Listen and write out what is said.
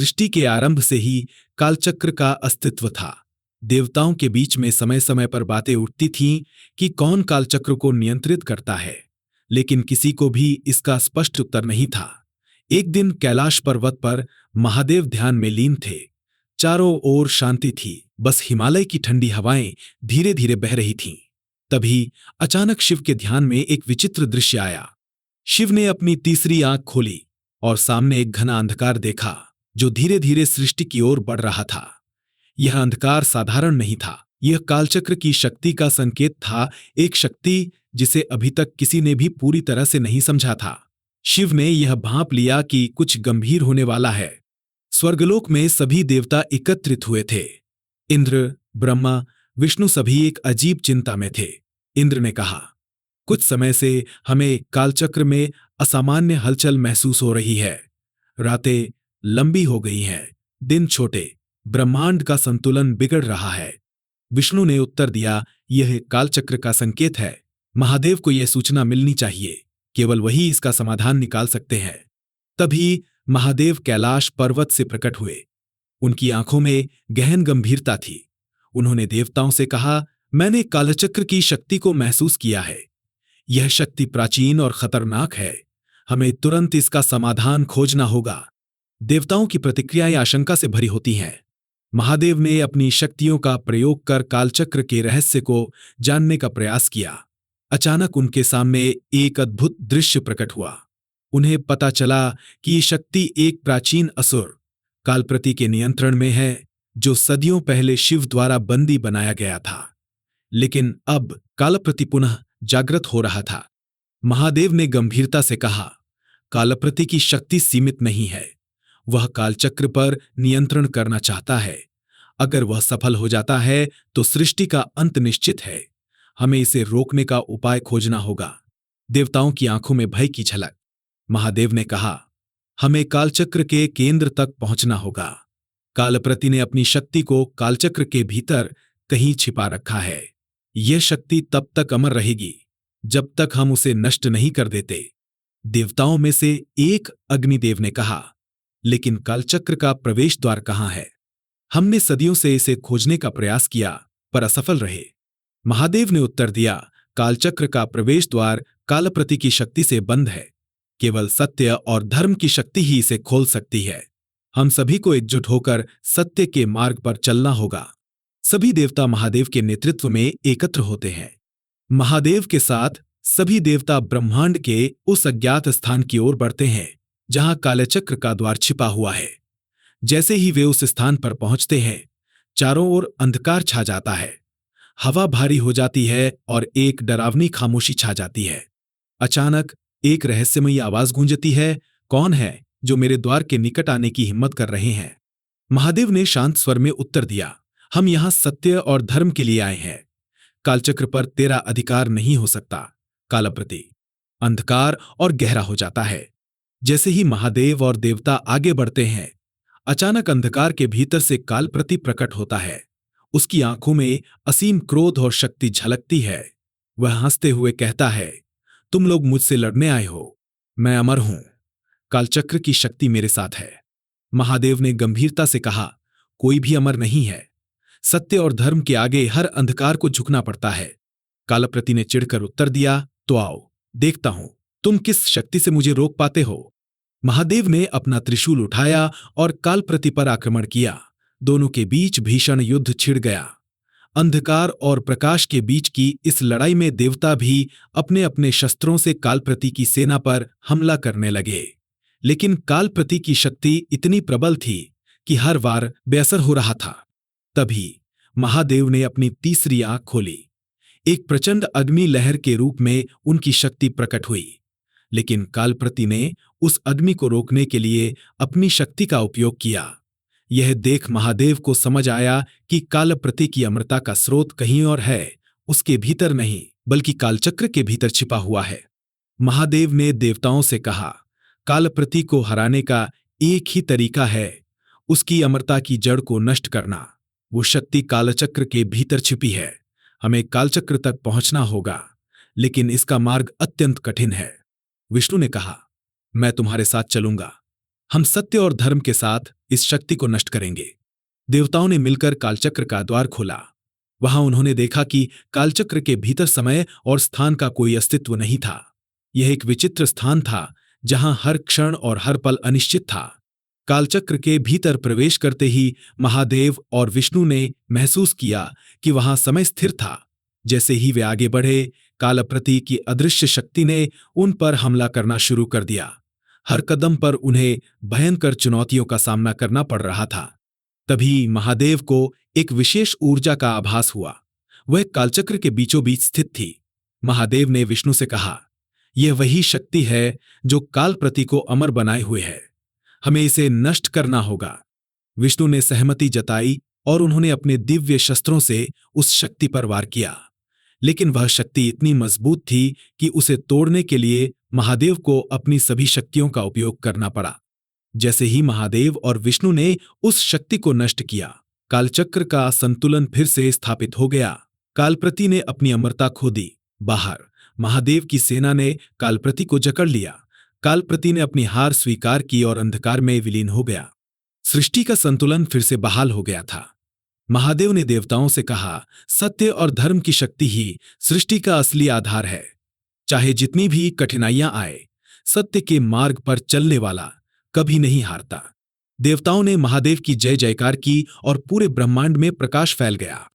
सृष्टि के आरंभ से ही कालचक्र का अस्तित्व था। देवताओं के बीच में समय समय पर बातें उठती थीं कि कौन कालचक्र को नियंत्रित करता है, लेकिन किसी को भी इसका स्पष्ट उत्तर नहीं था। एक दिन कैलाश पर्वत पर महादेव ध्यान में लीन थे। चारों ओर शांति थी, बस हिमालय की ठंडी हवाएं धीरे धीरे बह रही थीं। तभी अचानक शिव के ध्यान में एक विचित्र दृश्य आया। शिव ने अपनी तीसरी आंख खोली और सामने एक घना अंधकार देखा जो धीरे धीरे सृष्टि की ओर बढ़ रहा था। यह अंधकार साधारण नहीं था, यह कालचक्र की शक्ति का संकेत था, एक शक्ति जिसे अभी तक किसी ने भी पूरी तरह से नहीं समझा था। शिव ने यह भांप लिया कि कुछ गंभीर होने वाला है। स्वर्गलोक में सभी देवता एकत्रित हुए थे। इंद्र, ब्रह्मा, विष्णु सभी एक अजीब चिंता में थे। इंद्र ने कहा, कुछ समय से हमें कालचक्र में असामान्य हलचल महसूस हो रही है। रातें लंबी हो गई हैं, दिन छोटे, ब्रह्मांड का संतुलन बिगड़ रहा है। विष्णु ने उत्तर दिया, यह कालचक्र का संकेत है। महादेव को यह सूचना मिलनी चाहिए, केवल वही इसका समाधान निकाल सकते हैं। तभी महादेव कैलाश पर्वत से प्रकट हुए। उनकी आंखों में गहन गंभीरता थी। उन्होंने देवताओं से कहा, मैंने कालचक्र की शक्ति को महसूस किया है। यह शक्ति प्राचीन और खतरनाक है। हमें तुरंत इसका समाधान खोजना होगा। देवताओं की प्रतिक्रियाएं आशंका से भरी होती हैं। महादेव ने अपनी शक्तियों का प्रयोग कर कालचक्र के रहस्य को जानने का प्रयास किया। अचानक उनके सामने एक अद्भुत दृश्य प्रकट हुआ। उन्हें पता चला कि ये शक्ति एक प्राचीन असुर कालप्रति के नियंत्रण में है, जो सदियों पहले शिव द्वारा बंदी बनाया गया था। लेकिन अब कालप्रति पुनः जागृत हो रहा था। महादेव ने गंभीरता से कहा, कालप्रति की शक्ति सीमित नहीं है। वह कालचक्र पर नियंत्रण करना चाहता है। अगर वह सफल हो जाता है तो सृष्टि का अंत निश्चित है। हमें इसे रोकने का उपाय खोजना होगा। देवताओं की आंखों में भय की झलक। महादेव ने कहा, हमें कालचक्र के केंद्र तक पहुंचना होगा। कालप्रति ने अपनी शक्ति को कालचक्र के भीतर कहीं छिपा रखा है। यह शक्ति तब तक अमर रहेगी जब तक हम उसे नष्ट नहीं कर देते। देवताओं में से एक अग्निदेव ने कहा, लेकिन कालचक्र का प्रवेश द्वार कहाँ है? हमने सदियों से इसे खोजने का प्रयास किया पर असफल रहे। महादेव ने उत्तर दिया, कालचक्र का प्रवेश द्वार कालप्रति की शक्ति से बंद है। केवल सत्य और धर्म की शक्ति ही इसे खोल सकती है। हम सभी को एकजुट होकर सत्य के मार्ग पर चलना होगा। सभी देवता महादेव के नेतृत्व में एकत्र होते हैं। महादेव के साथ सभी देवता ब्रह्मांड के उस अज्ञात स्थान की ओर बढ़ते हैं जहां कालचक्र का द्वार छिपा हुआ है। जैसे ही वे उस स्थान पर पहुंचते हैं, चारों ओर अंधकार छा जाता है। हवा भारी हो जाती है और एक डरावनी खामोशी छा जाती है। अचानक एक रहस्यमयी आवाज गूंजती है, कौन है जो मेरे द्वार के निकट आने की हिम्मत कर रहे हैं? महादेव ने शांत स्वर में उत्तर दिया, हम यहां सत्य और धर्म के लिए आए हैं। कालचक्र पर तेरा अधिकार नहीं हो सकता। कालप्रति अंधकार और गहरा हो जाता है। जैसे ही महादेव और देवता आगे बढ़ते हैं, अचानक अंधकार के भीतर से कालप्रति प्रकट होता है। उसकी आंखों में असीम क्रोध और शक्ति झलकती है। वह हंसते हुए कहता है, तुम लोग मुझसे लड़ने आए हो, मैं अमर हूं। कालचक्र की शक्ति मेरे साथ है। महादेव ने गंभीरता से कहा, कोई भी अमर नहीं है। सत्य और धर्म के आगे हर अंधकार को झुकना पड़ता है। कालप्रति ने चिढ़कर उत्तर दिया, तो आओ, देखता हूं तुम किस शक्ति से मुझे रोक पाते हो। महादेव ने अपना त्रिशूल उठाया और कालप्रति पर आक्रमण किया। दोनों के बीच भीषण युद्ध छिड़ गया। अंधकार और प्रकाश के बीच की इस लड़ाई में देवता भी अपने अपने शस्त्रों से कालप्रति की सेना पर हमला करने लगे। लेकिन कालप्रति की शक्ति इतनी प्रबल थी कि हर बार बेअसर हो रहा था। तभी महादेव ने अपनी तीसरी आंख खोली। एक प्रचंड अग्नि लहर के रूप में उनकी शक्ति प्रकट हुई। लेकिन कालप्रति ने उस अग्नि को रोकने के लिए अपनी शक्ति का उपयोग किया। यह देख महादेव को समझ आया कि कालप्रति की अमरता का स्रोत कहीं और है, उसके भीतर नहीं बल्कि कालचक्र के भीतर छिपा हुआ है। महादेव ने देवताओं से कहा, कालप्रति को हराने का एक ही तरीका है, उसकी अमरता की जड़ को नष्ट करना। वो शक्ति कालचक्र के भीतर छिपी है। हमें कालचक्र तक पहुंचना होगा, लेकिन इसका मार्ग अत्यंत कठिन है। विष्णु ने कहा, मैं तुम्हारे साथ चलूंगा। हम सत्य और धर्म के साथ इस शक्ति को नष्ट करेंगे। देवताओं ने मिलकर कालचक्र का द्वार खोला। वहां उन्होंने देखा कि कालचक्र के भीतर समय और स्थान का कोई अस्तित्व नहीं था। यह एक विचित्र स्थान था जहां हर क्षण और हर पल अनिश्चित था। कालचक्र के भीतर प्रवेश करते ही महादेव और विष्णु ने महसूस किया कि वहां समय स्थिर था। जैसे ही वे आगे बढ़े, कालप्रति की अदृश्य शक्ति ने उन पर हमला करना शुरू कर दिया। हर कदम पर उन्हें भयंकर चुनौतियों का सामना करना पड़ रहा था। तभी महादेव को एक विशेष ऊर्जा का आभास हुआ। वह कालचक्र के बीचों बीच स्थित थी। महादेव ने विष्णु से कहा, यह वही शक्ति है जो कालप्रति को अमर बनाए हुए है। हमें इसे नष्ट करना होगा। विष्णु ने सहमति जताई और उन्होंने अपने दिव्य शस्त्रों से उस शक्ति पर वार किया। लेकिन वह शक्ति इतनी मजबूत थी कि उसे तोड़ने के लिए महादेव को अपनी सभी शक्तियों का उपयोग करना पड़ा। जैसे ही महादेव और विष्णु ने उस शक्ति को नष्ट किया, कालचक्र का संतुलन फिर से स्थापित हो गया। कालप्रति ने अपनी अमरता खो दी। बाहर महादेव की सेना ने कालप्रति को जकड़ लिया। कालप्रति ने अपनी हार स्वीकार की और अंधकार में विलीन हो गया। सृष्टि का संतुलन फिर से बहाल हो गया था। महादेव ने देवताओं से कहा, सत्य और धर्म की शक्ति ही सृष्टि का असली आधार है। चाहे जितनी भी कठिनाइयां आए, सत्य के मार्ग पर चलने वाला कभी नहीं हारता। देवताओं ने महादेव की जय जयकार की और पूरे ब्रह्मांड में प्रकाश फैल गया।